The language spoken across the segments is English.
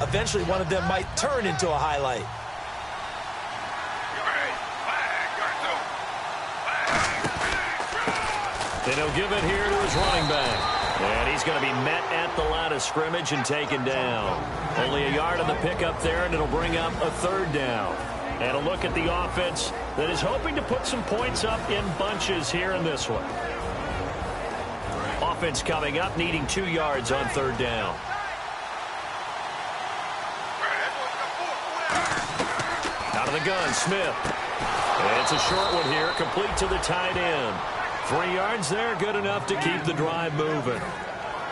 eventually one of them might turn into a highlight. And he'll give it here to his running back. And he's going to be met at the line of scrimmage and taken down. Only a yard on the pickup there, and it'll bring up a third down. And a look at the offense that is hoping to put some points up in bunches here in this one. Offense coming up, needing 2 yards on third down. Out of the gun, Smith. And it's a short one here, complete to the tight end. 3 yards there, good enough to keep the drive moving.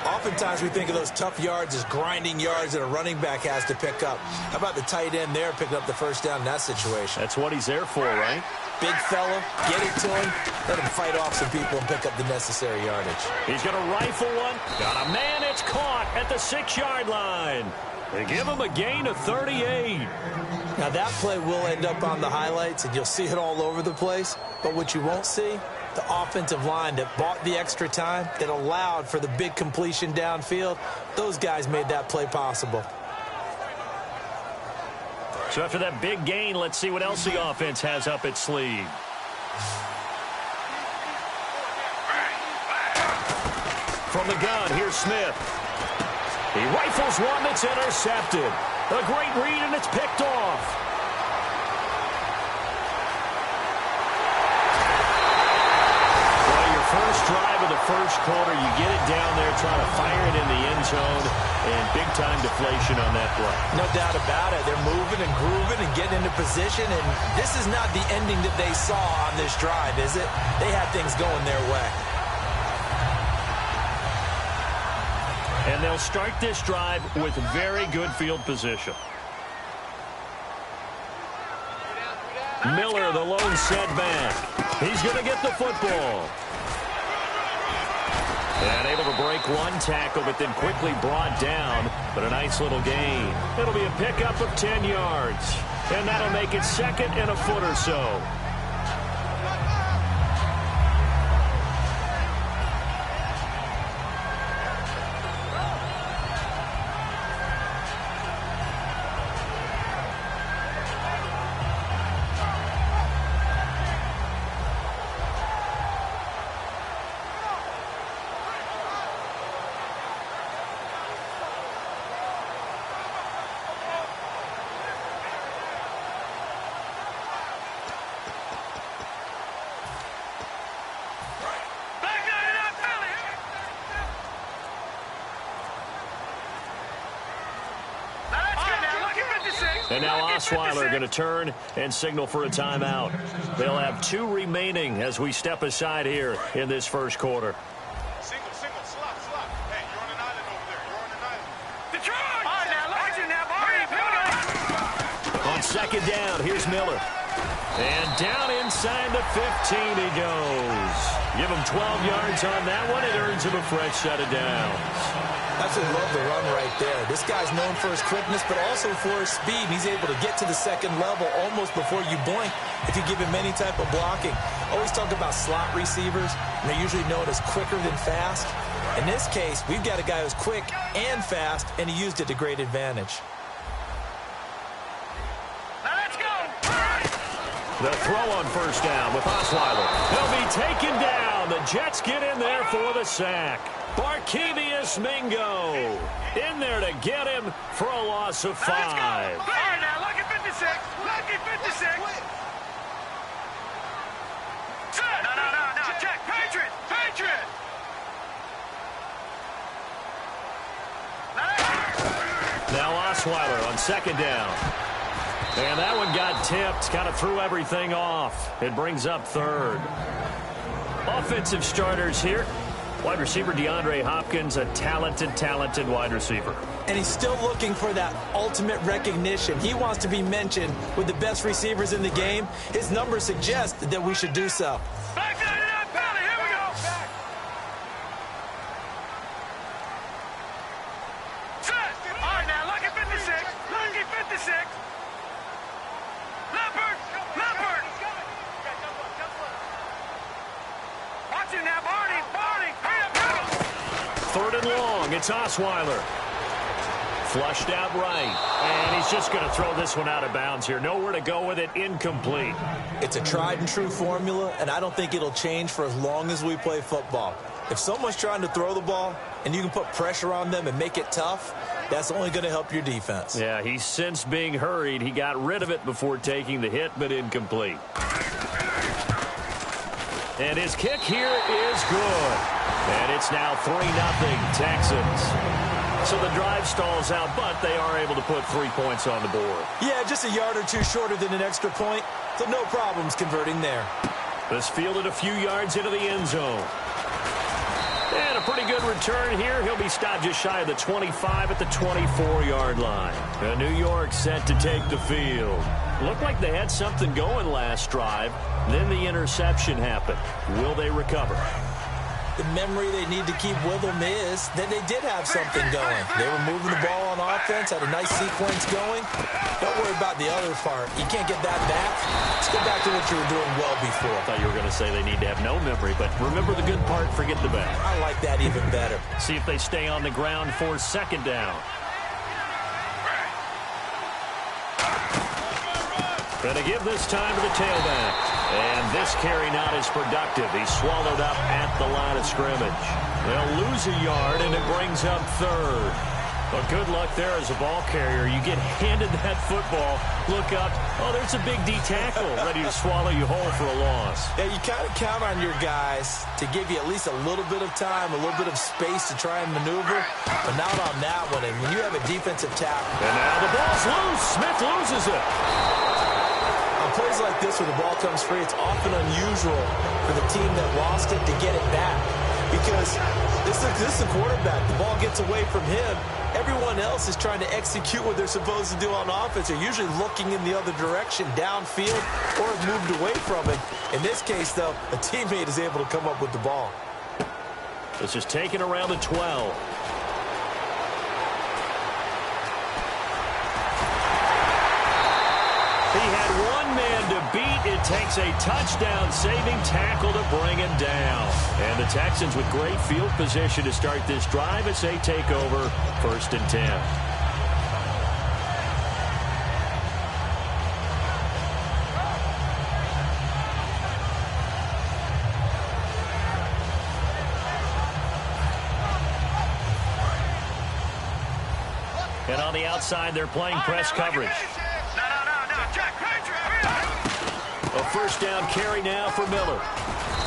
Oftentimes we think of those tough yards as grinding yards that a running back has to pick up. How about the tight end there picking up the first down in that situation? That's what he's there for, right? Big fella, get it to him, let him fight off some people and pick up the necessary yardage. He's going to rifle one. Got a man, it's caught at the 6-yard line. They give him a gain of 38. Now that play will end up on the highlights, and you'll see it all over the place. But what you won't see, the offensive line that bought the extra time, that allowed for the big completion downfield, those guys made that play possible. So after that big gain, let's see what else the offense has up its sleeve. From the gun, here's Smith. He rifles one that's intercepted. A great read, and it's picked off. First drive of the first quarter, you get it down there, trying to fire it in the end zone, and big-time deflation on that play. No doubt about it. They're moving and grooving and getting into position, and this is not the ending that they saw on this drive, is it? They had things going their way. And they'll start this drive with very good field position. Miller, the lone setback. He's going to get the football. And able to break one tackle, but then quickly brought down. But a nice little gain. It'll be a pickup of 10 yards. And that'll make it second and a foot or so. And now Osweiler going to turn and signal for a timeout. They'll have 2 remaining as we step aside here in this first quarter. Single, slop. Hey, you're on an island over there. You're on an island. Detroit! All right, now, look at you now, boy. On second down, here's Miller. And down inside the 15 he goes. Give him 12 yards on that one. It earns him a fresh set of downs. Absolutely love the run right there. This guy's known for his quickness, but also for his speed. He's able to get to the second level almost before you blink if you give him any type of blocking. Always talk about slot receivers, and they're usually known as quicker than fast. In this case, we've got a guy who's quick and fast, and he used it to great advantage. Now let's go. The throw on first down with Osweiler. He'll be taken down. The Jets get in there for the sack. Barkevius Mingo in there to get him for a loss of 5. All right, now, look at 56. Look at 56. No. Check. Patriot. Now Osweiler on second down. And that one got tipped. Kind of threw everything off. It brings up third. Offensive starters here. Wide receiver DeAndre Hopkins, a talented wide receiver. And he's still looking for that ultimate recognition. He wants to be mentioned with the best receivers in the game. His numbers suggest that we should do so. Back to that penalty. Here we go. Set. All right, now, look at 56. Look at 56. Leopard. Watch him now, Barney. Third and long. It's Osweiler. Flushed out right. And he's just going to throw this one out of bounds here. Nowhere to go with it. Incomplete. It's a tried and true formula, and I don't think it'll change for as long as we play football. If someone's trying to throw the ball and you can put pressure on them and make it tough, that's only going to help your defense. Yeah, he's since being hurried. He got rid of it before taking the hit, but incomplete. And his kick here is good. And it's now 3-0 Texans. So the drive stalls out, but they are able to put 3 points on the board. Yeah, just a yard or two shorter than an extra point, so no problems converting there. This fielded a few yards into the end zone. And a pretty good return here. He'll be stopped just shy of the 25 at the 24-yard line. And New York set to take the field. Looked like they had something going last drive. Then the interception happened. Will they recover? The memory they need to keep with them is that they did have something going. They were moving the ball on offense, had a nice sequence going. Don't worry about the other part. You can't get that back. Let's go back to what you were doing well before. I thought you were going to say they need to have no memory, but remember the good part, forget the bad. I like that even better. See if they stay on the ground for second down. Going to give this time to the tailback. And this carry not as productive. He's swallowed up at the line of scrimmage. They'll lose a yard, and it brings up third. But good luck there as a ball carrier. You get handed that football, look up, oh, there's a big D tackle ready to swallow you whole for a loss. Yeah, you kind of count on your guys to give you at least a little bit of time, a little bit of space to try and maneuver, but not on that one. And when you have a defensive tackle. And now the ball's loose. Smith loses it. On plays like this where the ball comes free, it's often unusual for the team that lost it to get it back. Because this is the quarterback. The ball gets away from him. Everyone else is trying to execute what they're supposed to do on offense. They're usually looking in the other direction, downfield, or have moved away from it. In this case, though, a teammate is able to come up with the ball. This is taken around the 12. He had one man to beat. It takes a touchdown-saving tackle to bring him down. And the Texans with great field position to start this drive as they take over 1st and 10. And on the outside, they're playing press coverage. A first down carry now for Miller.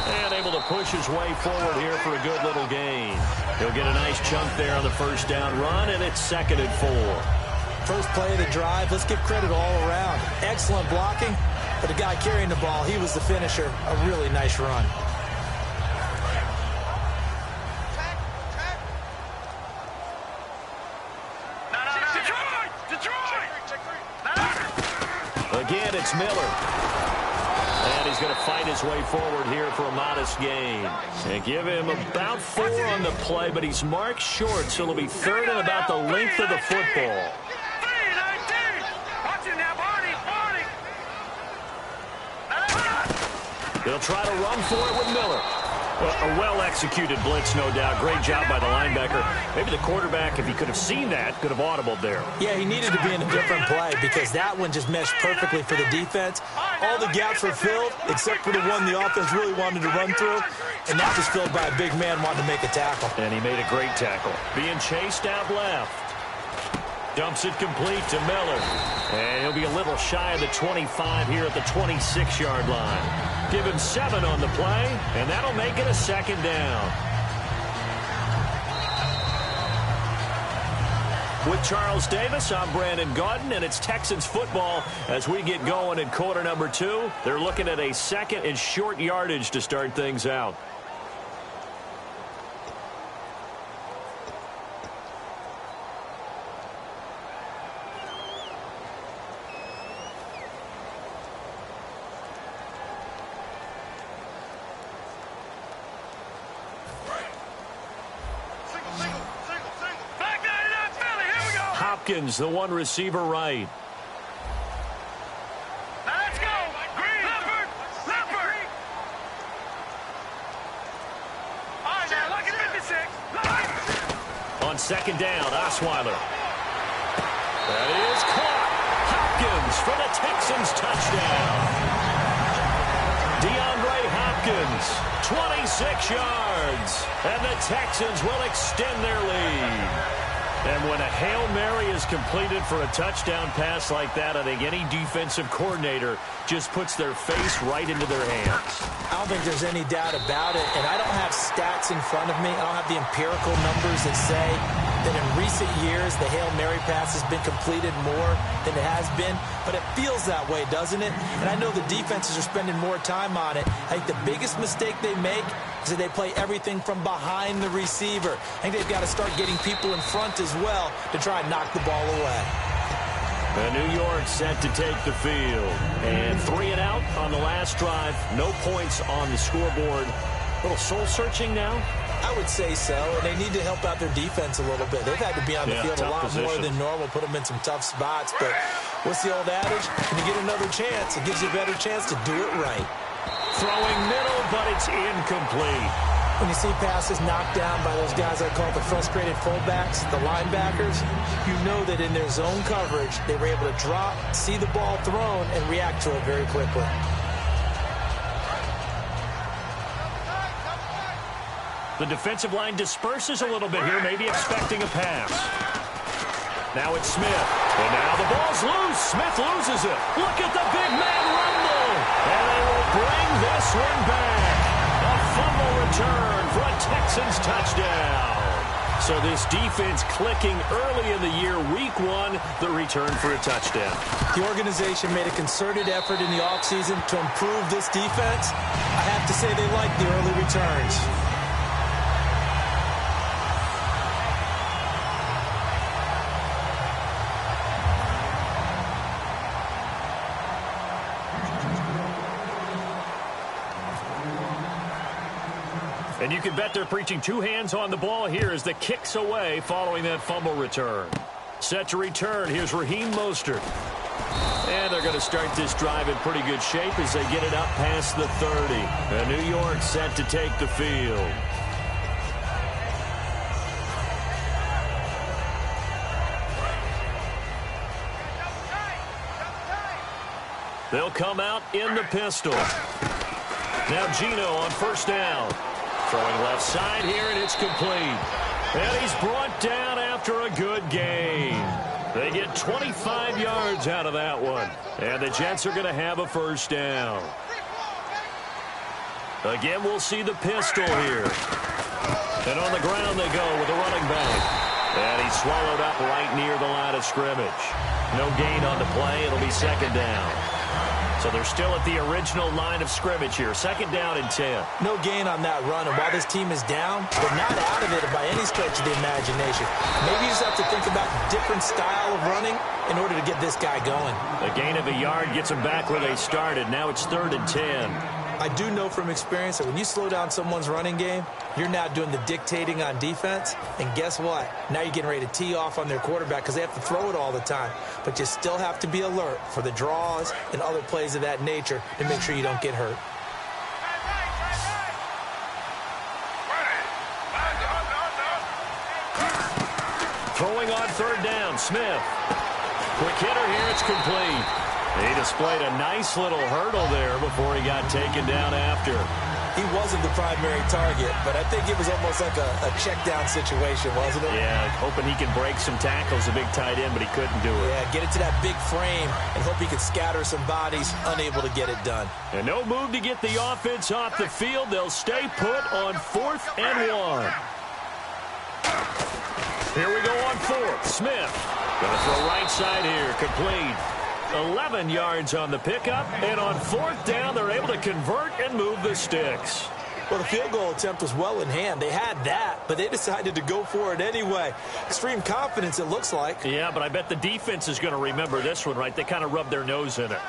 And able to push his way forward here for a good little gain. He'll get a nice chunk there on the first down run, and it's 2nd and 4. First play of the drive, let's give credit all around. Excellent blocking, but the guy carrying the ball, he was the finisher. A really nice run. Again, it's Miller. And he's going to fight his way forward here for a modest gain. And give him about 4 on the play, but he's marked short, so it'll be 3rd and about the length of the football. They'll try to run for it with Miller. A well-executed blitz, no doubt. Great job by the linebacker. Maybe the quarterback, if he could have seen that, could have audibled there. Yeah, he needed to be in a different play because that one just meshed perfectly for the defense. All the gaps were filled except for the one the offense really wanted to run through, and that was filled by a big man wanting to make a tackle. And he made a great tackle. Being chased out left. Dumps it complete to Miller. And he'll be a little shy of the 25 here at the 26-yard line. Give him 7 on the play, and that'll make it a 2nd down. With Charles Davis, I'm Brandon Gaudin, and it's Texans football as we get going in quarter number 2. They're looking at a 2nd and short yardage to start things out. Hopkins, the one receiver right. Let's go! Green! Leopard! Leopard! All right, now, look at 56. On 2nd down, Osweiler. That is caught. Hopkins for the Texans touchdown. DeAndre Hopkins, 26 yards. And the Texans will extend their lead. And when a Hail Mary is completed for a touchdown pass like that, I think any defensive coordinator just puts their face right into their hands. I don't think there's any doubt about it, and I don't have stats in front of me. I don't have the empirical numbers that say that in recent years the Hail Mary pass has been completed more than it has been, but it feels that way, doesn't it? And I know the defenses are spending more time on it. I think the biggest mistake they make is that they play everything from behind the receiver. I think they've got to start getting people in front as well to try and knock the ball away. New York set to take the field. And 3 and out on the last drive. No points on the scoreboard. A little soul-searching now? I would say so, and they need to help out their defense a little bit. They've had to be on the field a lot more than normal, put them in some tough spots. But what's the old adage? When you get another chance, it gives you a better chance to do it right. Throwing middle, but it's incomplete. When you see passes knocked down by those guys I call the frustrated fullbacks, the linebackers, you know that in their zone coverage, they were able to drop, see the ball thrown, and react to it very quickly. The defensive line disperses a little bit here, maybe expecting a pass. Now it's Smith. And now the ball's loose. Smith loses it. Look at the big man rumble. And they will bring this one back. A fumble return for a Texans touchdown. So this defense clicking early in the year, week 1, the return for a touchdown. The organization made a concerted effort in the offseason to improve this defense. I have to say they like the early returns. And you can bet they're preaching 2 hands on the ball here as the kick's away following that fumble return. Set to return. Here's Raheem Mostert. And they're going to start this drive in pretty good shape as they get it up past the 30. And New York set to take the field. They'll come out in the pistol. Now Gino on first down. Throwing left side here, and it's complete. And he's brought down after a good gain. They get 25 yards out of that one. And the Jets are going to have a first down. Again, we'll see the pistol here. And on the ground they go with the running back. And he's swallowed up right near the line of scrimmage. No gain on the play. It'll be second down. So they're still at the original line of scrimmage here. Second down and 10. No gain on that run. And while this team is down, they're not out of it by any stretch of the imagination. Maybe you just have to think about a different style of running in order to get this guy going. A gain of a yard gets them back where they started. Now it's 3rd and 10. I do know from experience that when you slow down someone's running game, you're now doing the dictating on defense. And guess what? Now you're getting ready to tee off on their quarterback because they have to throw it all the time. But you still have to be alert for the draws and other plays of that nature to make sure you don't get hurt. Throwing on 3rd down, Smith. Quick hitter here, it's complete. He displayed a nice little hurdle there before he got taken down after. He wasn't the primary target, but I think it was almost like a check down situation, wasn't it? Yeah, hoping he can break some tackles, a big tight end, but he couldn't do it. Yeah, get it to that big frame and hope he could scatter some bodies, unable to get it done. And no move to get the offense off the field. They'll stay put on 4th and 1. Here we go on 4th. Smith gonna throw right side here, complete. 11 yards on the pickup, and on 4th down, they're able to convert and move the sticks. Well, the field goal attempt was well in hand. They had that, but they decided to go for it anyway. Extreme confidence, it looks like. Yeah, but I bet the defense is going to remember this one, right? They kind of rubbed their nose in it.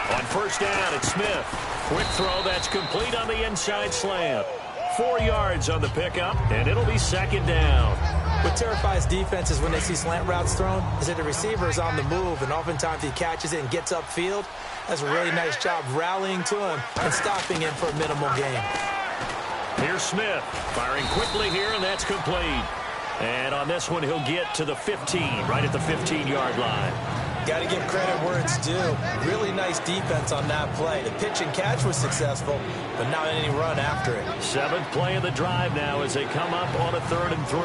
On 1st down, it's Smith. Quick throw, that's complete on the inside slant. 4 yards on the pickup, and it'll be 2nd down. What terrifies defenses when they see slant routes thrown is that the receiver is on the move, and oftentimes he catches it and gets upfield. That's a really nice job rallying to him and stopping him for a minimal gain. Here's Smith, firing quickly here, and that's complete. And on this one, he'll get to the 15, right at the 15-yard line. Got to give credit where it's due. Really nice defense on that play. The pitch and catch was successful, but not any run after it. 7th play of the drive now as they come up on a 3rd and 3.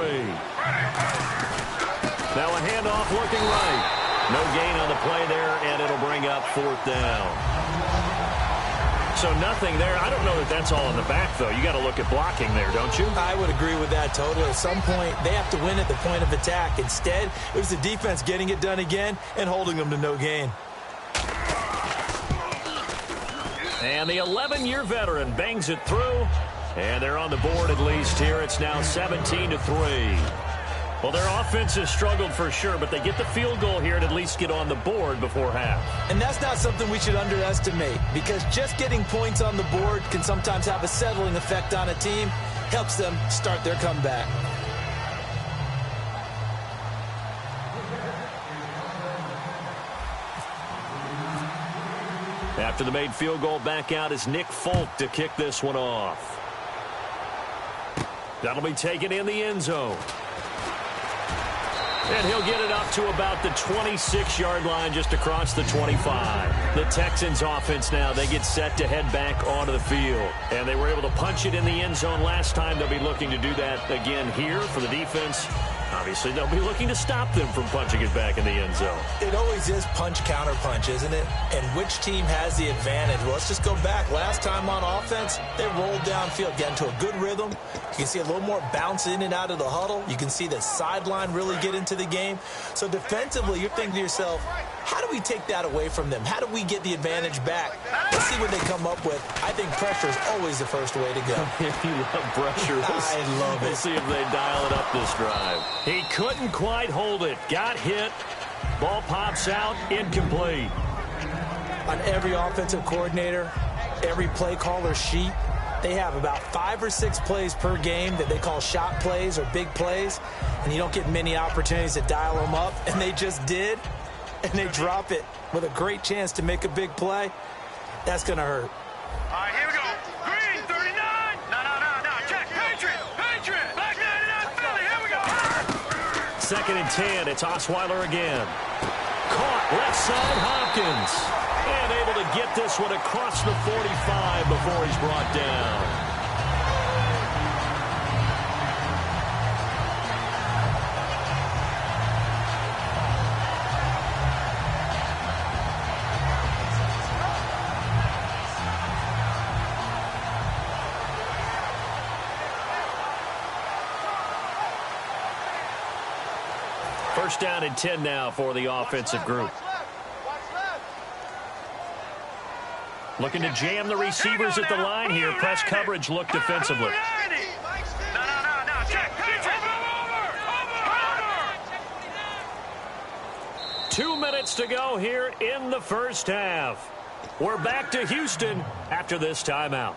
Now a handoff looking right. No gain on the play there, and it'll bring up 4th down. So nothing there. I don't know that that's all in the back, though. You got to look at blocking there, don't you? I would agree with that totally. At some point, they have to win at the point of attack. Instead, it was the defense getting it done again and holding them to no gain. And the 11-year veteran bangs it through, and they're on the board at least here. It's now 17-3. Well, their offense has struggled for sure, but they get the field goal here and at least get on the board before half. And that's not something we should underestimate, because just getting points on the board can sometimes have a settling effect on a team. Helps them start their comeback. After the made field goal, back out is Nick Folk to kick this one off. That'll be taken in the end zone. And he'll get it up to about the 26-yard line, just across the 25. The Texans offense now, they get set to head back onto the field. And they were able to punch it in the end zone last time. They'll be looking to do that again here for the defense. Obviously, they'll be looking to stop them from punching it back in the end zone. It always is punch-counter-punch, isn't it? And which team has the advantage? Well, let's just go back. Last time on offense, they rolled downfield, get into a good rhythm. You can see a little more bounce in and out of the huddle. You can see the sideline really get into the game. So defensively, you're thinking to yourself, how do we take that away from them? How do we get the advantage back? Let's see what they come up with. I think pressure is always the first way to go. You love pressure. I love it. We'll see if they dial it up this drive. He couldn't quite hold it. Got hit. Ball pops out. Incomplete. On every offensive coordinator, every play caller sheet, they have about 5 or 6 plays per game that they call shot plays or big plays, and you don't get many opportunities to dial them up, and they just did, and they drop it with a great chance to make a big play. That's going to hurt. All right, here we go. Green, 39. No. Check. Patriot. Black 99 Philly. Here we go. 2nd and 10. It's Osweiler again. Caught left side, Hopkins. And able to get this one across the 45 before he's brought down. First down and 10 now for the offensive group. Looking to jam the receivers at the line here. Press coverage look defensively. No. Check. 2 minutes to go here in the first half. We're back to Houston after this timeout.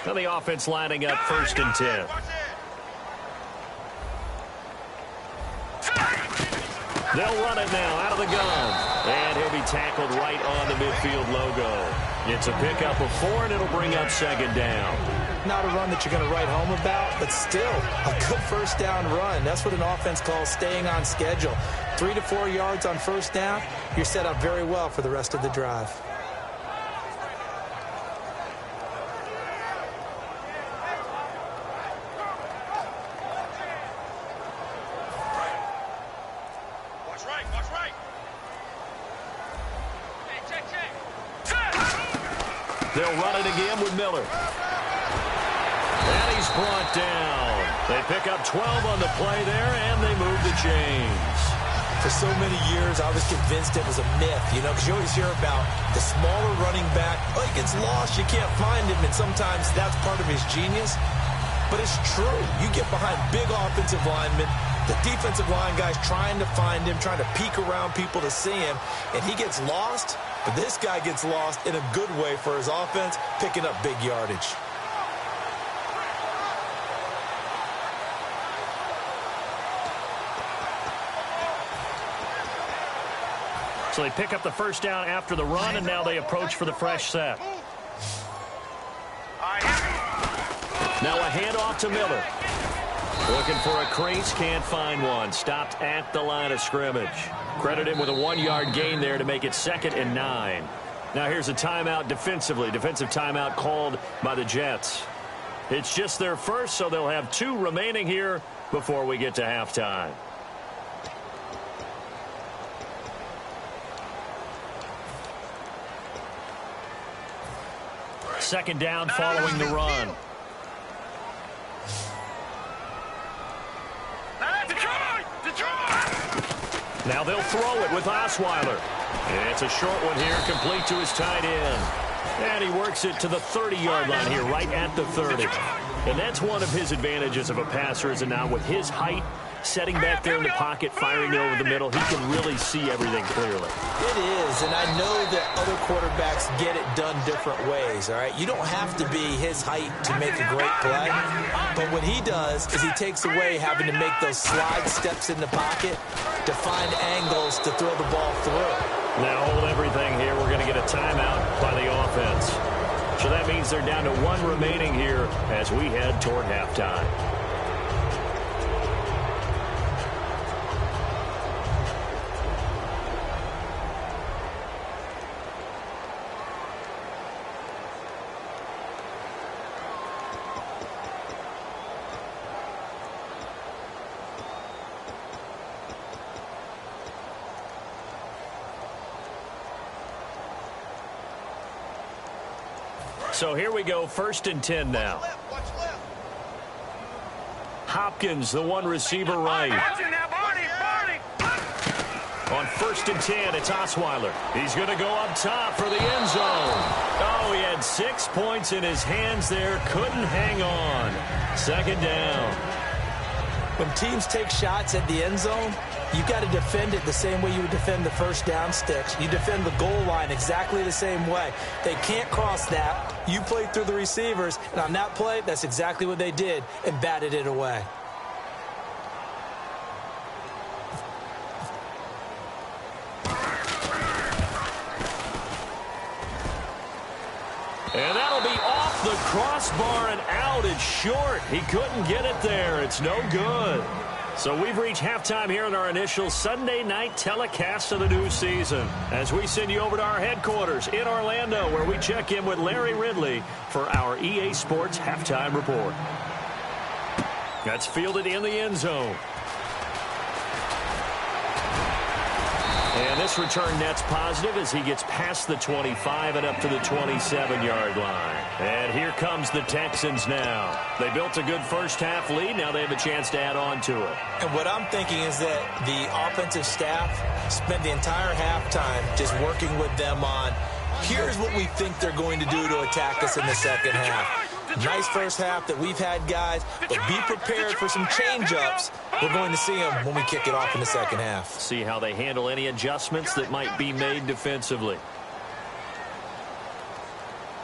Now the offense lining up 1st and 10. They'll run it now out of the gun. And he'll be tackled right on the midfield logo. It's a pickup of 4, and it'll bring up 2nd down. Not a run that you're going to write home about, but still a good first down run. That's what an offense calls staying on schedule. 3 to 4 yards on first down. You're set up very well for the rest of the drive. They'll run it again with Miller. And he's brought down. They pick up 12 on the play there, and they move the chains. For so many years, I was convinced it was a myth, because you always hear about the smaller running back. Oh, he gets lost, you can't find him, and sometimes that's part of his genius. But it's true. You get behind big offensive linemen, the defensive line guys trying to find him, trying to peek around people to see him, and he gets lost. But this guy gets lost in a good way for his offense, picking up big yardage. So they pick up the first down after the run, and now they approach for the fresh set. Now a handoff to Miller. Looking for a crease, can't find one. Stopped at the line of scrimmage. Credit him with a 1-yard gain there to make it 2nd and 9. Now here's a timeout defensively. Defensive timeout called by the Jets. It's just their first, so they'll have 2 remaining here before we get to halftime. Second down following the run. Now they'll throw it with Osweiler. And it's a short one here, complete to his tight end. And he works it to the 30-yard line here, right at the 30. And that's one of his advantages of a passer, is now with his height, setting back there in the pocket, firing it over the middle, he can really see everything clearly. It is, and I know that other quarterbacks get it done different ways, all right? You don't have to be his height to make a great play, but what he does is he takes away having to make those slide steps in the pocket to find angles to throw the ball through. Now hold everything here. We're going to get a timeout by the offense. So that means they're down to 1 remaining here as we head toward halftime. So here we go, 1st and 10 now. Hopkins, the one receiver right. On 1st and 10, it's Osweiler. He's going to go up top for the end zone. Oh, he had 6 points in his hands there. Couldn't hang on. 2nd down. When teams take shots at the end zone, you've got to defend it the same way you would defend the first down sticks. You defend the goal line exactly the same way. They can't cross that. You play through the receivers, and on that play, that's exactly what they did and batted it away. And that'll be off the crossbar and out. It's short. He couldn't get it there. It's no good. So we've reached halftime here in our initial Sunday night telecast of the new season as we send you over to our headquarters in Orlando, where we check in with Larry Ridley for our EA Sports Halftime Report. That's fielded in the end zone. And this return net's positive as he gets past the 25 and up to the 27-yard line. And here comes the Texans now. They built a good first-half lead. Now they have a chance to add on to it. And what I'm thinking is that the offensive staff spent the entire halftime just working with them on, here's what we think they're going to do to attack us in the second half. Nice first half that we've had, guys, but be prepared for some change-ups. We're going to see them when we kick it off in the second half. See how they handle any adjustments that might be made defensively.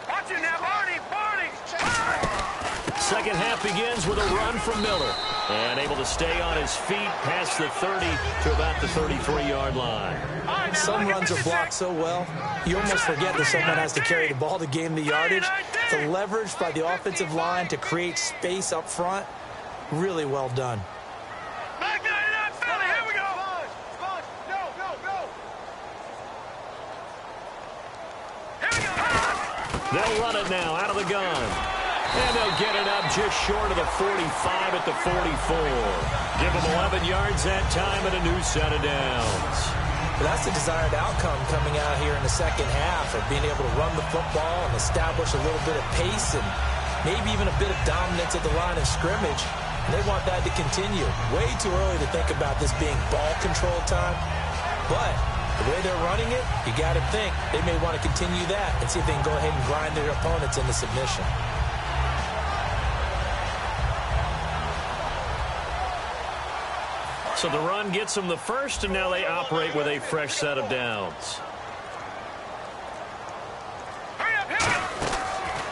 Watch it now, Barney! Second half begins with a run from Miller. And able to stay on his feet past the 30 to about the 33-yard line. Some runs are blocked so well, you almost forget that someone has to carry the ball to gain the yardage. The leverage by the offensive line to create space up front, really well done. Back 99, Philly, here we go! They'll run it now out of the gun. And they'll get it up just short of the 45 at the 44. Give them 11 yards that time and a new set of downs. But that's the desired outcome coming out here in the second half of being able to run the football and establish a little bit of pace and maybe even a bit of dominance at the line of scrimmage. And they want that to continue. Way too early to think about this being ball control time. But the way they're running it, you got to think they may want to continue that and see if they can go ahead and grind their opponents into submission. So the run gets them the first, and now they operate with a fresh set of downs.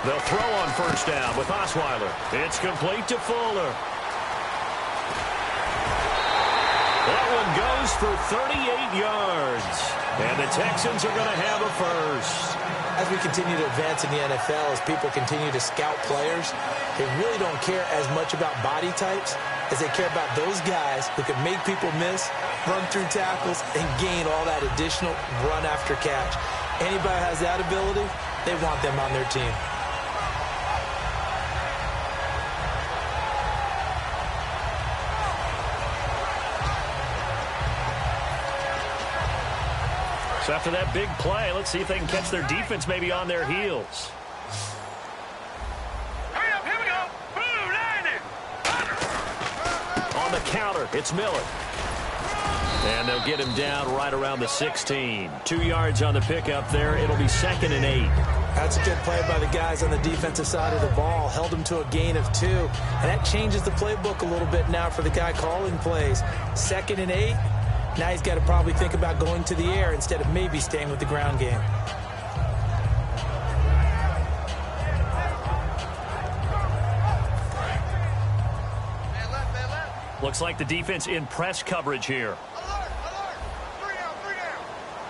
They'll throw on first down with Osweiler. It's complete to Fuller. That one goes for 38 yards. And the Texans are going to have a first. As we continue to advance in the NFL, as people continue to scout players, they really don't care as much about body types as they care about those guys who can make people miss, run through tackles, and gain all that additional run after catch. Anybody who has that ability, they want them on their team. So after that big play, let's see if they can catch their defense maybe on their heels. Hurry up, here we go. Blue landing. On the counter, it's Miller. And they'll get him down right around the 16. 2 yards on the pickup there. It'll be 2nd and 8. That's a good play by the guys on the defensive side of the ball. Held him to a gain of 2. And that changes the playbook a little bit now for the guy calling plays. 2nd and 8. Now he's got to probably think about going to the air instead of maybe staying with the ground game. Looks like the defense in press coverage here.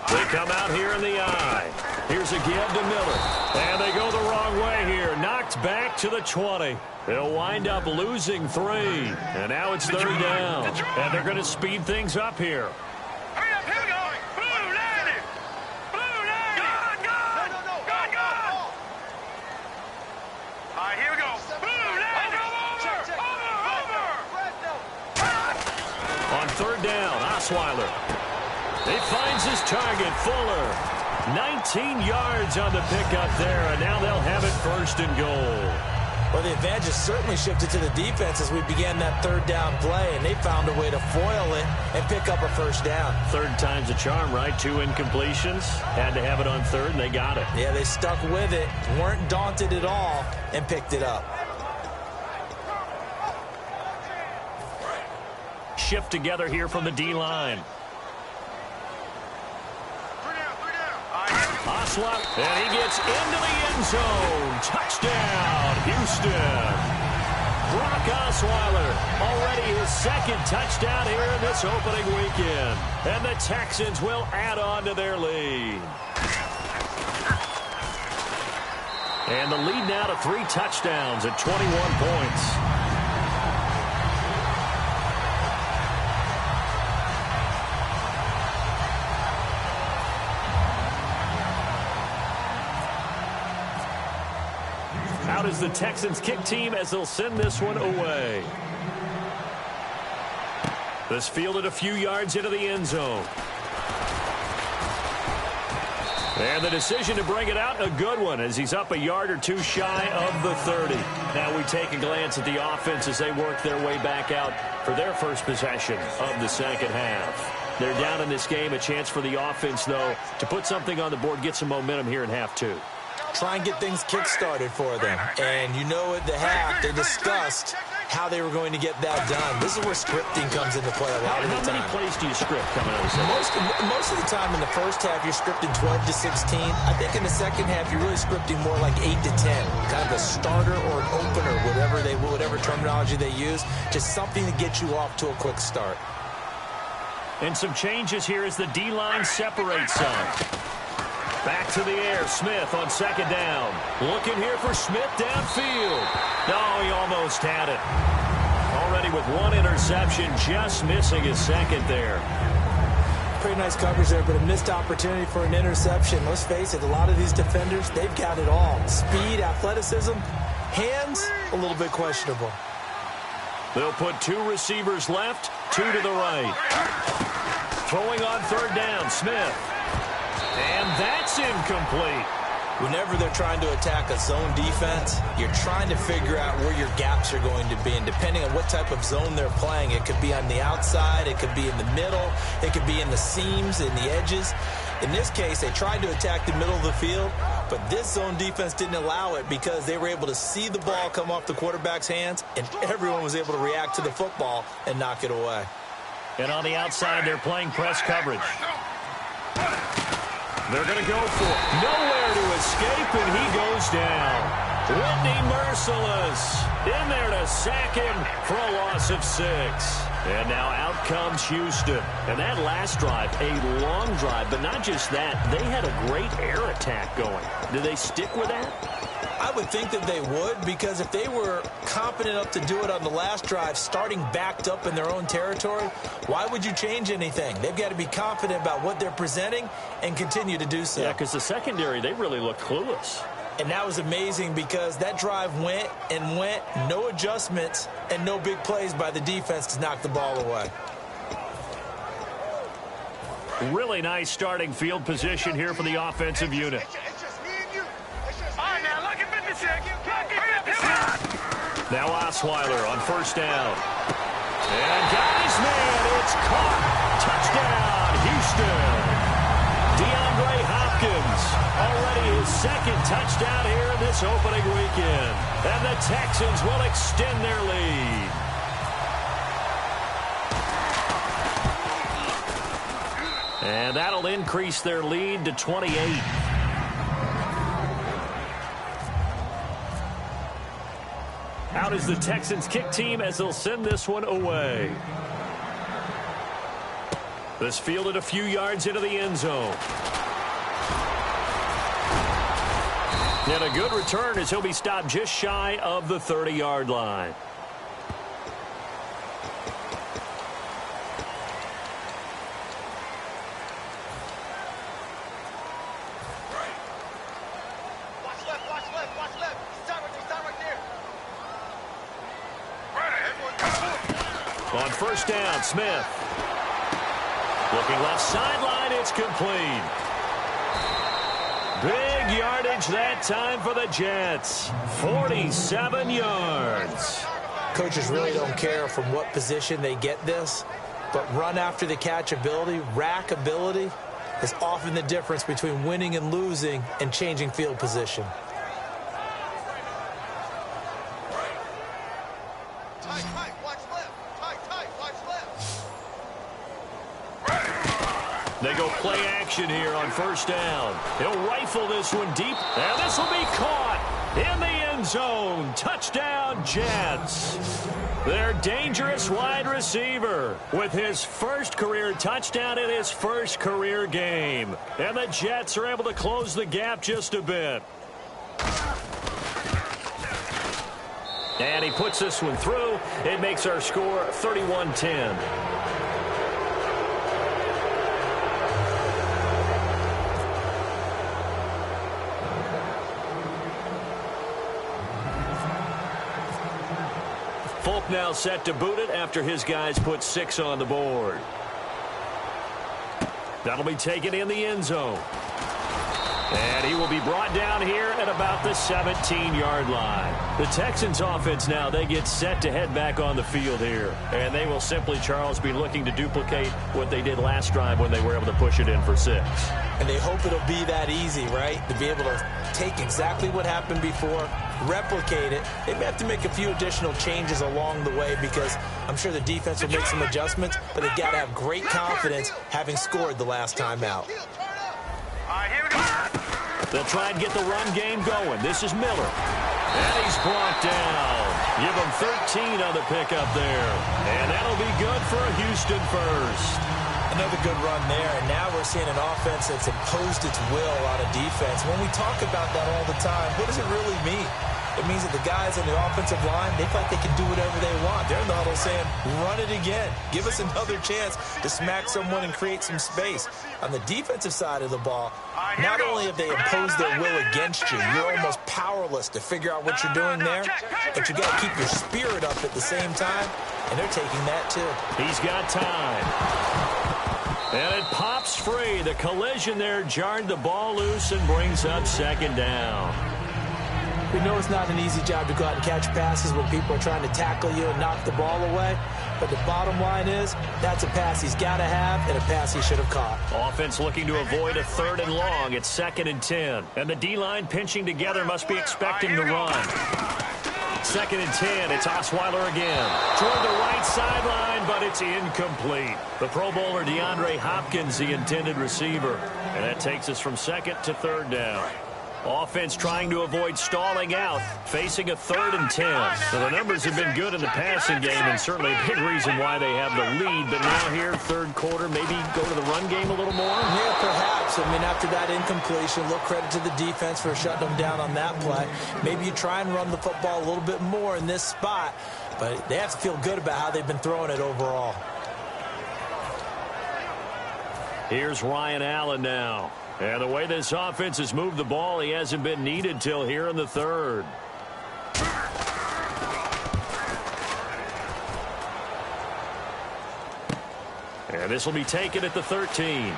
They come out here in the eye. Here's a give to Miller. And they go the wrong way here. Knocked back to the 20. They'll wind up losing 3. And now it's 3rd down. And they're going to speed things up here. Hurry up, here we go. Blue landing. Blue landing. Gone. Gone. All right, here we go. Blue landing. Over. On 3rd down, Osweiler. He finds his target, Fuller. 19 yards on the pickup there, and now they'll have it 1st and goal. Well, the advantage has certainly shifted to the defense as we began that 3rd down play, and they found a way to foil it and pick up a 1st down. 3rd time's a charm, right? 2 incompletions. Had to have it on 3rd, and they got it. Yeah, they stuck with it, weren't daunted at all, and picked it up. Shift together here from the D-line. Osweiler, and he gets into the end zone. Touchdown, Houston. Brock Osweiler, already his 2nd touchdown here in this opening weekend. And the Texans will add on to their lead. And the lead now to 3 touchdowns at 21 points. Out is the Texans kick team as they'll send this one away. This fielded a few yards into the end zone. And the decision to bring it out, a good one, as he's up a yard or 2 shy of the 30. Now we take a glance at the offense as they work their way back out for their first possession of the 2nd half. They're down in this game. A chance for the offense, though, to put something on the board, get some momentum here in half 2. Try and get things kick-started for them. And you know at the half, they discussed how they were going to get that done. This is where scripting comes into play a lot of the time. How many plays do you script coming out of the second? Most of the time in the first half, you're scripting 12 to 16. I think in the second half, you're really scripting more like 8 to 10. Kind of a starter or an opener, whatever terminology they use. Just something to get you off to a quick start. And some changes here as the D-line separates some. Back to the air, Smith on 2nd down. Looking here for Smith downfield. No, he almost had it. Already with 1 interception, just missing his 2nd there. Pretty nice coverage there, but a missed opportunity for an interception. Let's face it, a lot of these defenders, they've got it all. Speed, athleticism, hands, a little bit questionable. They'll put 2 receivers left, 2 to the right. Throwing on 3rd down, Smith. And that's incomplete. Whenever they're trying to attack a zone defense, you're trying to figure out where your gaps are going to be. And depending on what type of zone they're playing, it could be on the outside, it could be in the middle, it could be in the seams, in the edges. In this case, they tried to attack the middle of the field, but this zone defense didn't allow it because they were able to see the ball come off the quarterback's hands, and everyone was able to react to the football and knock it away. And on the outside, they're playing press coverage. They're going to go for it. Nowhere to escape, and he goes down. Whitney Merciless in there to sack him for a loss of 6. And now out comes Houston. And that last drive, a long drive, but not just that. They had a great air attack going. Do they stick with that? I would think that they would, because if they were competent enough to do it on the last drive, starting backed up in their own territory, why would you change anything? They've got to be confident about what they're presenting and continue to do so. Yeah, because the secondary, they really looked clueless. And that was amazing because that drive went and went, no adjustments and no big plays by the defense to knock the ball away. Really nice starting field position here for the offensive unit. It's just me and you. All right, now, look at 56. Look at 56. Now Osweiler on first down. And got his man. It's caught. Touchdown, Houston. DeAndre Hopkins, already his second touchdown here in this opening weekend. And the Texans will extend their lead. And that'll increase their lead to 28. Out is the Texans kick team as they'll send this one away. This fielded a few yards into the end zone. And a good return as he'll be stopped just shy of the 30-yard line. Watch left. Stop right there. On first down, Smith. Looking left sideline, it's complete. Big yardage that time for the Jets. 47 yards. Coaches really don't care from what position they get this, but run after the catch ability, rack ability, is often the difference between winning and losing and changing field position. Tight. Watch left. Tight. Watch left. They go play action here on first down. He'll rifle this one deep, and this will be caught in the end zone. Touchdown, Jets. Their dangerous wide receiver with his first career touchdown in his first career game. And the Jets are able to close the gap just a bit. And he puts this one through. It makes our score 31-10. Folk now set to boot it after his guys put 6 on the board. That'll be taken in the end zone. And he will be brought down here at about the 17-yard line. The Texans offense now, they get set to head back on the field here. And they will simply, Charles, be looking to duplicate what they did last drive when they were able to push it in for 6. And they hope it'll be that easy, right? To be able to take exactly what happened before, replicate it. They may have to make a few additional changes along the way because I'm sure the defense will make some adjustments, but they've got to have great confidence having scored the last time out. All right, here we go. They'll try and get the run game going. This is Miller. And he's brought down. Give him 13 on the pickup there. And that'll be good for a Houston first. Another good run there, and now we're seeing an offense that's imposed its will on a defense. When we talk about that all the time, what does it really mean? It means that the guys on the offensive line, they feel like they can do whatever they want. They're in the huddle saying, run it again. Give us another chance to smack someone and create some space. On the defensive side of the ball, not only have they imposed their will against you, you're almost powerless to figure out what you're doing there, but you got to keep your spirit up at the same time, and they're taking that too. He's got time. And it pops free. The collision there jarred the ball loose and brings up second down. We know it's not an easy job to go out and catch passes when people are trying to tackle you and knock the ball away. But the bottom line is, that's a pass he's got to have and a pass he should have caught. Offense looking to avoid a 3rd and long. It's 2nd and 10. And the D-line pinching together must be expecting to run. 2nd and 10. It's Osweiler again. Toward the right sideline, but it's incomplete. The Pro Bowler DeAndre Hopkins, the intended receiver. And that takes us from 2nd to 3rd down. Offense trying to avoid stalling out, facing a 3rd and 10. So the numbers have been good in the passing game, and certainly a big reason why they have the lead. But now here, 3rd quarter, maybe go to the run game a little more? Yeah, perhaps. I mean, after that incompletion, look, credit to the defense for shutting them down on that play. Maybe you try and run the football a little bit more in this spot, but they have to feel good about how they've been throwing it overall. Here's Ryan Allen now. And the way this offense has moved the ball, he hasn't been needed till here in the 3rd. And this will be taken at the 13.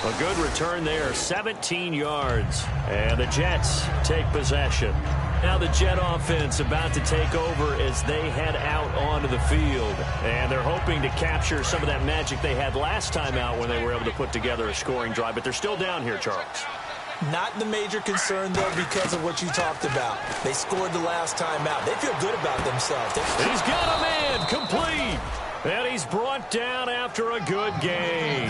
A good return there, 17 yards. And the Jets take possession. Now the Jet offense about to take over as they head out onto the field. And they're hoping to capture some of that magic they had last time out when they were able to put together a scoring drive. But they're still down here, Charles. Not the major concern, though, because of what you talked about. They scored the last time out. They feel good about themselves. He's got a man complete. And he's brought down after a good gain.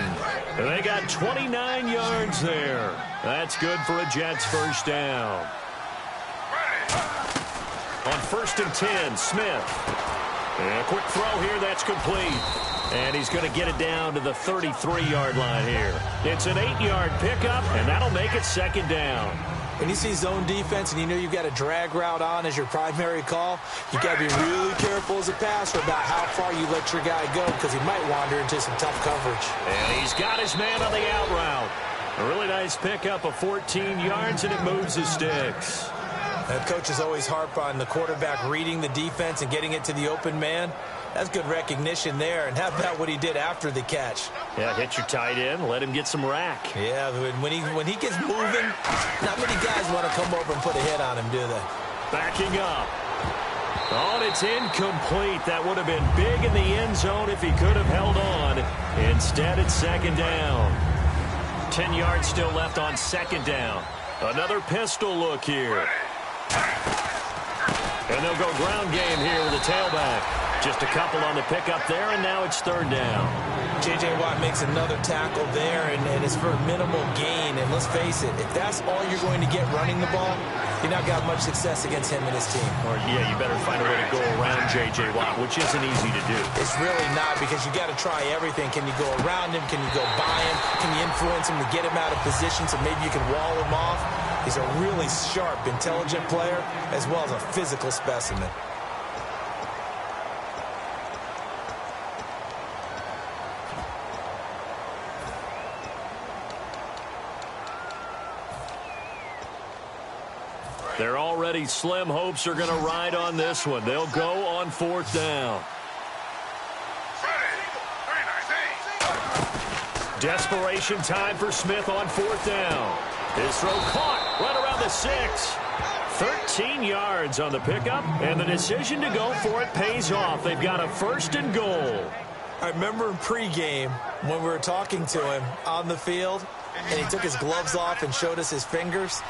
And they got 29 yards there. That's good for a Jets first down. On 1st and 10, Smith. And a quick throw here, that's complete. And he's going to get it down to the 33-yard line here. It's an 8-yard pickup, and that'll make it 2nd down. When you see zone defense and you know you've got a drag route on as your primary call, you got to be really careful as a passer about how far you let your guy go because he might wander into some tough coverage. And he's got his man on the out route. A really nice pickup of 14 yards, and it moves the sticks. Coaches always harp on the quarterback reading the defense and getting it to the open man. That's good recognition there. And how about what he did after the catch? Yeah, hit your tight end, let him get some rack. Yeah, when he gets moving, not many guys want to come over and put a hit on him, do they? Backing up. Oh, and it's incomplete. That would have been big in the end zone if he could have held on. Instead, it's 2nd down. 10 yards still left on 2nd down. Another pistol look here. And they'll go ground game here with the tailback. Just a couple on the pickup there, and now it's 3rd down. J.J. Watt makes another tackle there, and it's for minimal gain. And let's face it, if that's all you're going to get running the ball, you're not got much success against him and his team. Or, yeah, you better find a way to go around J.J. Watt, which isn't easy to do. It's really not, because you got to try everything. Can you go around him? Can you go by him? Can you influence him to get him out of position so maybe you can wall him off? He's a really sharp, intelligent player, as well as a physical specimen. They're already slim hopes are going to ride on this one. They'll go on 4th down. Desperation time for Smith on 4th down. His throw caught right around the 6. 13 yards on the pickup, and the decision to go for it pays off. They've got a 1st and goal. I remember in pregame when we were talking to him on the field, and he took his gloves off and showed us his fingers.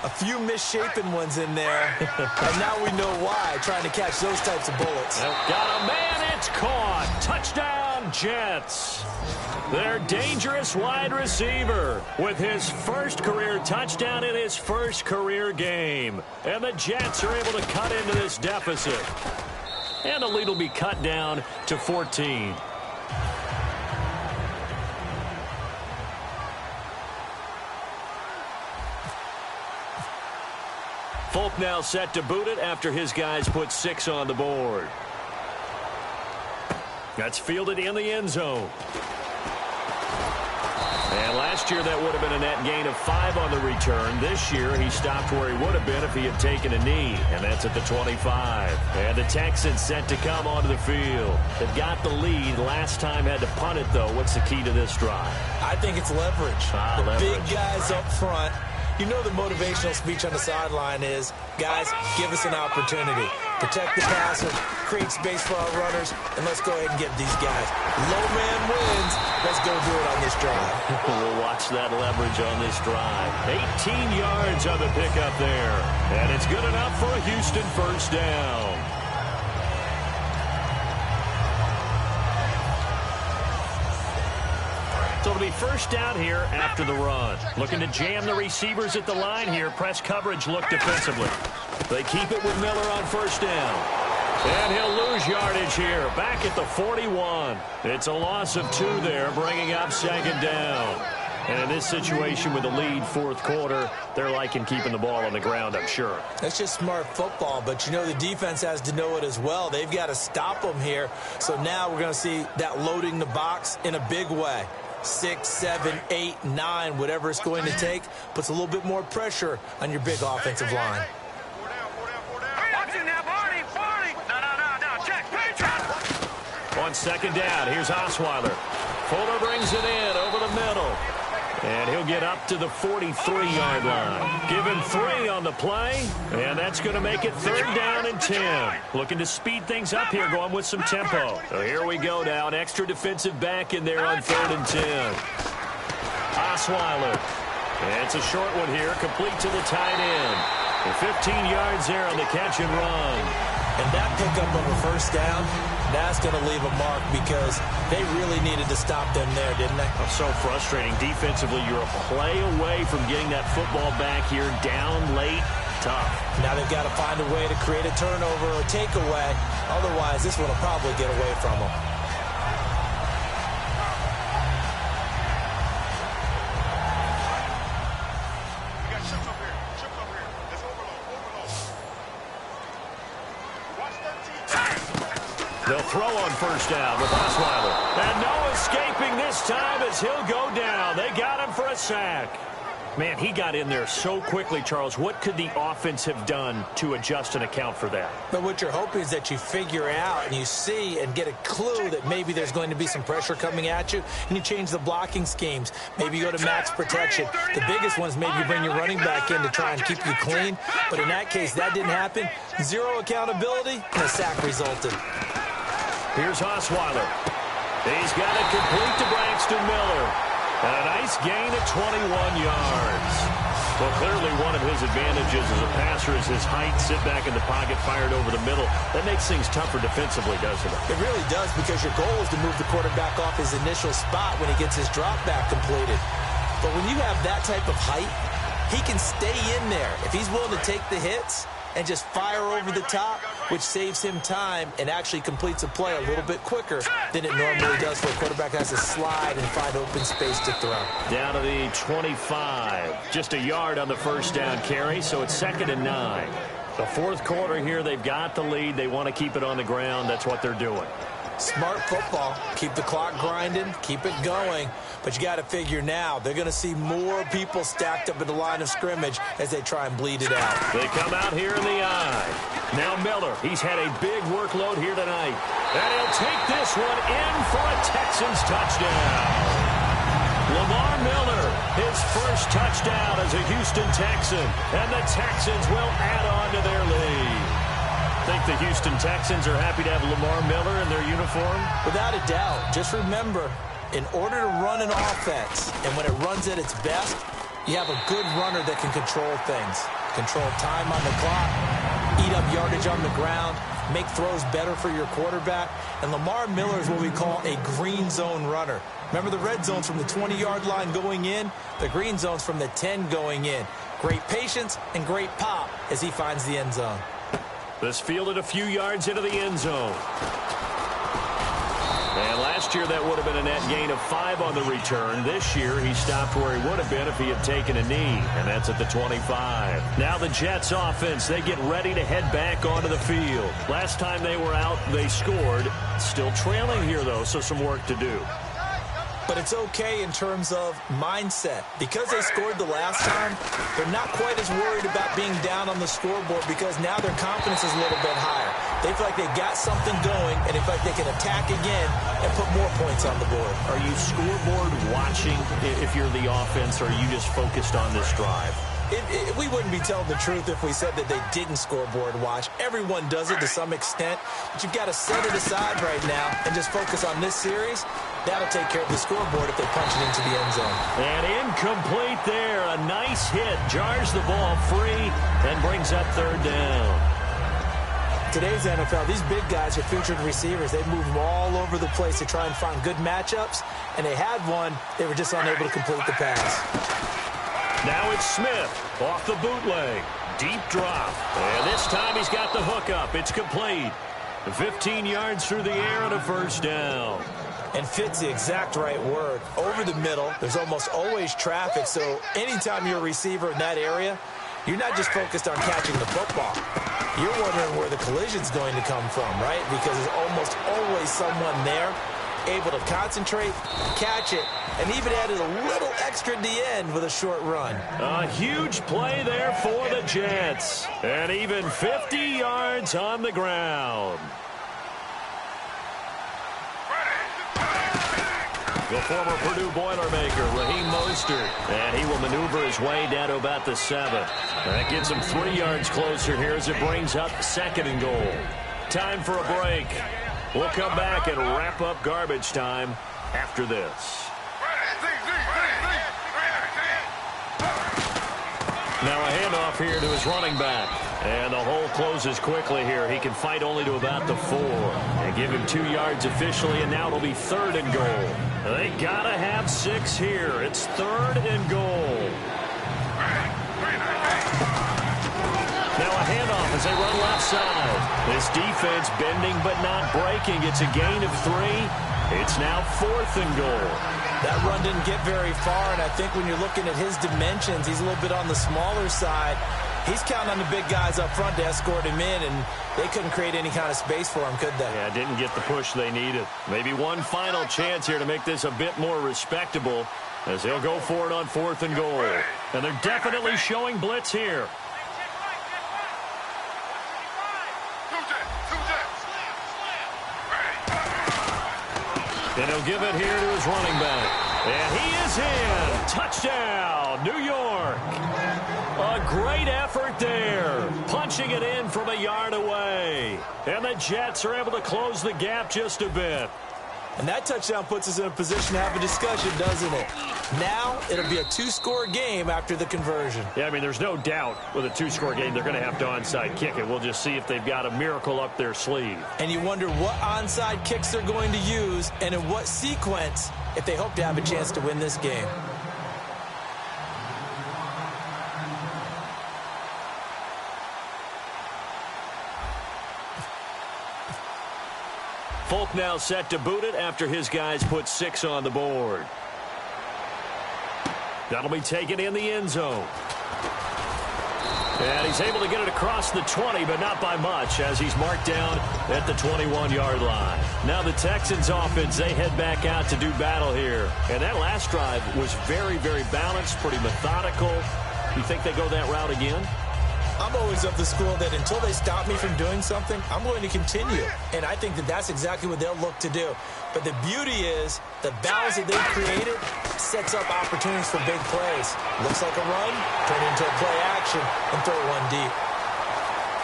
A few misshapen ones in there, and now we know why, trying to catch those types of bullets. Got a man, it's caught. Touchdown, Jets. Their dangerous wide receiver with his first career touchdown in his first career game. And the Jets are able to cut into this deficit. And the lead will be cut down to 14. Folk now set to boot it after his guys put 6 on the board. That's fielded in the end zone. And last year that would have been a net gain of 5 on the return. This year he stopped where he would have been if he had taken a knee, and that's at the 25. And the Texans set to come onto the field. They've got the lead. Last time had to punt it, though. What's the key to this drive? I think it's leverage. Leverage. Big guys up front. You know the motivational speech on the sideline is, guys, give us an opportunity. Protect the passer, create space for our runners, and let's go ahead and get these guys. Low man wins. Let's go do it on this drive. We'll watch that leverage on this drive. 18 yards on the pickup there. And it's good enough for a Houston first down. So it'll be be first down here after the run. Looking to jam the receivers at the line here. Press coverage look defensively. They keep it with Miller on first down. And he'll lose yardage here. Back at the 41. It's a loss of 2 there, bringing up second down. And in this situation with the lead fourth quarter, they're liking keeping the ball on the ground, I'm sure. That's just smart football, but you know the defense has to know it as well. They've got to stop them here. So now we're going to see that loading the box in a big way. 6, 7, 8, 9, whatever it's going to take, puts a little bit more pressure on your big offensive line. On second down, here's Osweiler. Fuller brings it in over the middle. And he'll get up to the 43-yard line. Give him 3 on the play, and that's going to make it third down and 10. Looking to speed things up here, going with some tempo. So here we go now, an extra defensive back in there on 3rd and 10. Osweiler. And it's a short one here, complete to the tight end. And 15 yards there on the catch and run. And that pickup of a first down, that's going to leave a mark because they really needed to stop them there, didn't they? Oh, so frustrating. Defensively, you're a play away from getting that football back here down late. Tough. Now they've got to find a way to create a turnover or a takeaway. Otherwise, this one will probably get away from them. They'll throw on first down with Osweiler. And no escaping this time as he'll go down. They got him for a sack. Man, he got in there so quickly, Charles. What could the offense have done to adjust and account for that? But what you're hoping is that you figure out and you see and get a clue that maybe there's going to be some pressure coming at you, and you change the blocking schemes. Maybe you go to max protection. The biggest ones, maybe you bring your running back in to try and keep you clean. But in that case, that didn't happen. 0 accountability, and a sack resulted. Here's Osweiler. He's got it complete to Braxton Miller. And a nice gain at 21 yards. Well, clearly one of his advantages as a passer is his height. Sit back in the pocket, fired over the middle. That makes things tougher defensively, doesn't it? It really does, because your goal is to move the quarterback off his initial spot when he gets his drop back completed. But when you have that type of height, he can stay in there. If he's willing to take the hits and just fire over the top, which saves him time and actually completes a play a little bit quicker than it normally does for a quarterback has to slide and find open space to throw. Down to the 25. Just a yard on the first down carry, so it's 2nd and 9. The fourth quarter here, they've got the lead. They want to keep it on the ground. That's what they're doing. Smart football. Keep the clock grinding. Keep it going. But you got to figure now, they're going to see more people stacked up at the line of scrimmage as they try and bleed it out. They come out here in the eye. Now Miller, he's had a big workload here tonight. And he'll take this one in for a Texans touchdown. Lamar Miller, his first touchdown as a Houston Texan. And the Texans will add on to their lead. Think the Houston Texans are happy to have Lamar Miller in their uniform? Without a doubt. Just remember, in order to run an offense, and when it runs at its best, you have a good runner that can control things. Control time on the clock, eat up yardage on the ground, make throws better for your quarterback. And Lamar Miller is what we call a green zone runner. Remember the red zone's from the 20-yard line going in, the green zone's from the 10 going in. Great patience and great pop as he finds the end zone. This fielded a few yards into the end zone. And last year that would have been a net gain of 5 on the return. This year he stopped where he would have been if he had taken a knee, and that's at the 25. Now the Jets offense, they get ready to head back onto the field. Last time they were out, they scored. Still trailing here, though, so some work to do. But it's okay in terms of mindset. Because they scored the last time, they're not quite as worried about being down on the scoreboard because now their confidence is a little bit higher. They feel like they've got something going, and they feel like they can attack again and put more points on the board. Are you scoreboard watching if you're the offense, or are you just focused on this drive? We wouldn't be telling the truth if we said that they didn't scoreboard watch. Everyone does it to some extent, but you've got to set it aside right now and just focus on this series. That'll take care of the scoreboard if they punch it into the end zone. And incomplete there. A nice hit. Jars the ball free and brings up third down. Today's NFL, these big guys are featured receivers. They move them all over the place to try and find good matchups, and they had one. They were just unable to complete the pass. Now it's Smith off the bootleg. Deep drop. And this time he's got the hook up. It's complete. 15 yards through the air and a first down. And fit's the exact right word. Over the middle, there's almost always traffic, so anytime you're a receiver in that area, you're not just focused on catching the football. You're wondering where the collision's going to come from, right? Because there's almost always someone there able to concentrate, catch it, and even added a little extra at the end with a short run. A huge play there for the Jets. And even 50 yards on the ground. The former Purdue Boilermaker, Raheem Mostert. And he will maneuver his way down to about the 7. That gets him 3 yards closer here as it brings up 2nd and goal. Time for a break. We'll come back and wrap up garbage time after this. Now a handoff here to his running back. And the hole closes quickly here. He can fight only to about the 4. And give him 2 yards officially, and now it'll be 3rd and goal. They gotta have 6 here. It's 3rd and goal. Now a handoff as they run left side. This defense bending but not breaking. It's a gain of 3. It's now 4th and goal. That run didn't get very far, and I think when you're looking at his dimensions, he's a little bit on the smaller side. He's counting on the big guys up front to escort him in, and they couldn't create any kind of space for him, could they? Yeah, didn't get the push they needed. Maybe one final chance here to make this a bit more respectable as they'll go for it on 4th and goal. And they're definitely showing blitz here. And he'll give it here to his running back. And he is in. Touchdown, New York. A great effort there. Punching it in from a yard away. And the Jets are able to close the gap just a bit. And that touchdown puts us in a position to have a discussion, doesn't it? Now it'll be a 2-score game after the conversion. Yeah, I mean, there's no doubt with a 2-score game they're going to have to onside kick it. We'll just see if they've got a miracle up their sleeve. And you wonder what onside kicks they're going to use and in what sequence if they hope to have a chance to win this game. Folk now set to boot it after his guys put 6 on the board. That'll be taken in the end zone. And he's able to get it across the 20, but not by much, as he's marked down at the 21-yard line. Now the Texans offense, they head back out to do battle here. And that last drive was very, very balanced, pretty methodical. You think they go that route again? I'm always of the school that until they stop me from doing something, I'm going to continue. And I think that that's exactly what they'll look to do. But the beauty is the balance that they've created sets up opportunities for big plays. Looks like a run, turn into a play action, and throw one deep.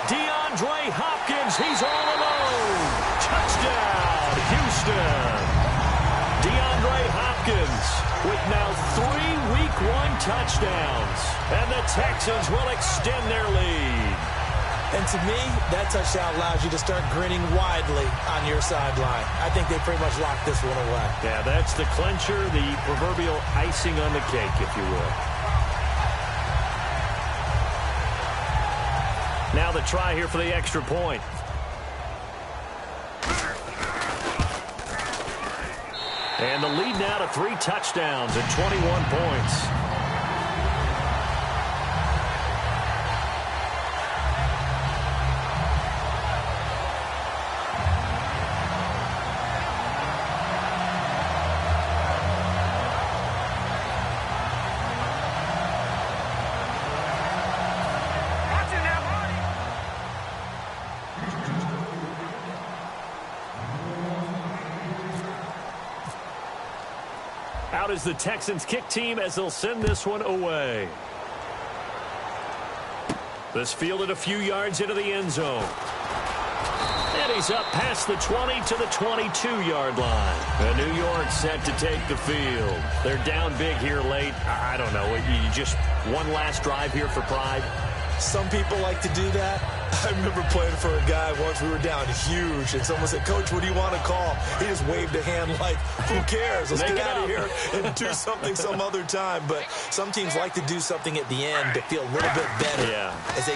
DeAndre Hopkins, he's all alone. Touchdown, Houston. DeAndre Hopkins with now 3 Week 1 touchdowns. And the Texans will extend their lead. And to me, that touchdown allows you to start grinning widely on your sideline. I think they pretty much locked this one away. Yeah, that's the clincher, the proverbial icing on the cake, if you will. Now the try here for the extra point. And the lead now to 3 touchdowns and 21 points. Out is the Texans kick team as they'll send this one away. This fielded a few yards into the end zone. And he's up past the 20 to the 22-yard line. And New York set to take the field. They're down big here late. I don't know. You just one last drive here for pride. Some people like to do that. I remember playing for a guy once. We were down huge, and someone said, "Coach, what do you want to call?" He just waved a hand like, "Who cares? Let's get out of here and do something some other time." But some teams like to do something at the end to feel a little bit better as they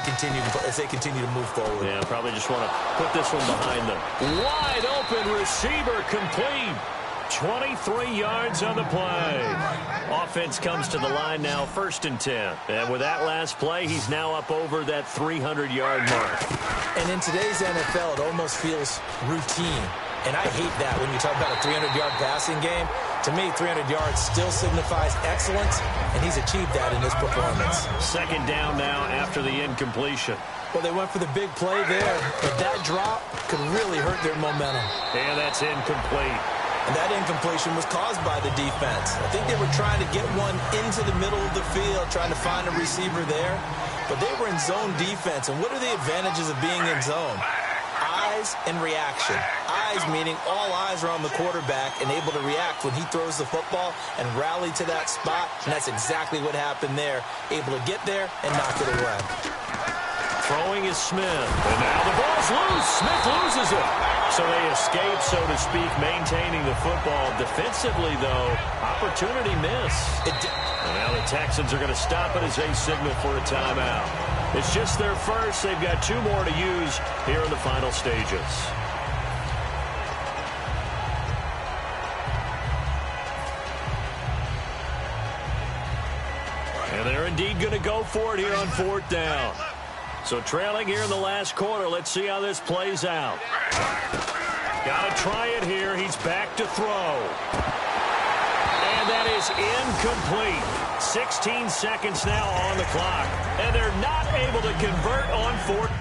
continue to move forward. Yeah, probably just want to put this one behind them. Wide open receiver complete. 23 yards on the play. Offense comes to the line now, 1st and 10. And with that last play, he's now up over that 300-yard mark. And in today's NFL, it almost feels routine. And I hate that when you talk about a 300-yard passing game. To me, 300 yards still signifies excellence, and he's achieved that in his performance. 2nd down now after the incompletion. Well, they went for the big play there, but that drop could really hurt their momentum. And that's incomplete. And that incompletion was caused by the defense. I think they were trying to get one into the middle of the field, trying to find a receiver there. But they were in zone defense. And what are the advantages of being in zone? Eyes and reaction. Eyes meaning all eyes are on the quarterback and able to react when he throws the football and rally to that spot. And that's exactly what happened there. Able to get there and knock it away. Throwing is Smith. And now the ball's loose. Smith loses it. So they escape, so to speak, maintaining the football. Defensively, though, opportunity miss. And now the Texans are going to stop it as they signal for a timeout. It's just their first. They've got 2 more to use here in the final stages. And they're indeed going to go for it here on 4th down. So trailing here in the last quarter. Let's see how this plays out. Got to try it here. He's back to throw. And that is incomplete. 16 seconds now on the clock. And they're not able to convert on 4th.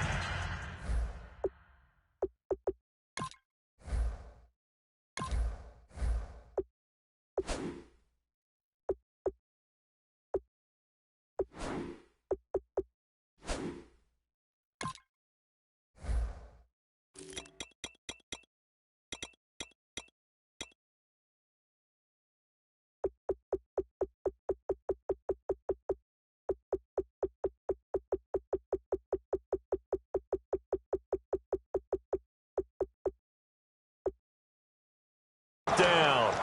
Down.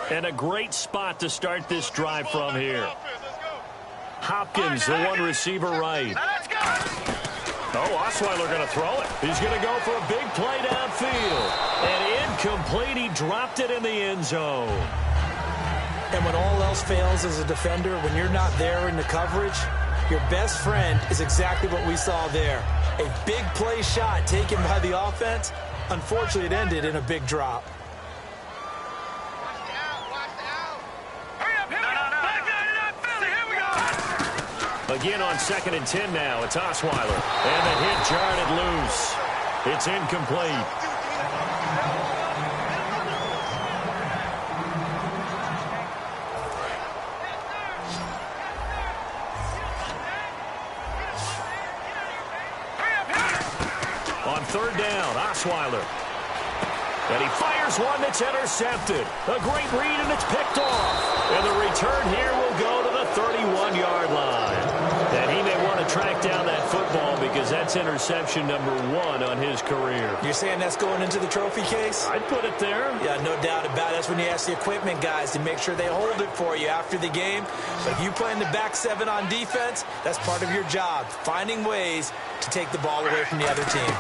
And a great spot to start this drive from here. Hopkins, the one receiver right. Oh, Osweiler going to throw it. He's going to go for a big play downfield. And incomplete. He dropped it in the end zone. And when all else fails as a defender, when you're not there in the coverage, your best friend is exactly what we saw there. A big play shot taken by the offense. Unfortunately, it ended in a big drop. Again on 2nd and 10 now. It's Osweiler. And the hit jarred it loose. It's incomplete. On 3rd down, Osweiler. And he fires one that's intercepted. A great read, and it's picked off. And the return here will go to the 31-yard line. And he may want to track down that football because that's interception number 1 on his career. You're saying that's going into the trophy case? I'd put it there. Yeah, no doubt about it. That's when you ask the equipment guys to make sure they hold it for you after the game. But if you play in the back 7 on defense, that's part of your job, finding ways to take the ball away from the other team.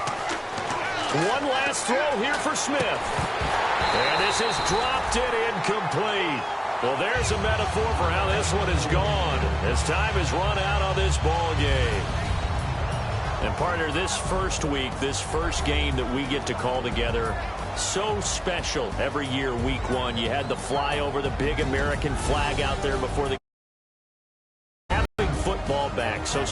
One last throw here for Smith. And this is dropped it incomplete. Well, there's a metaphor for how this one is gone as time has run out on this ball game. And, partner, this first week, this first game that we get to call together, so special every year, week 1. You had the fly over the big American flag out there before the having football back. So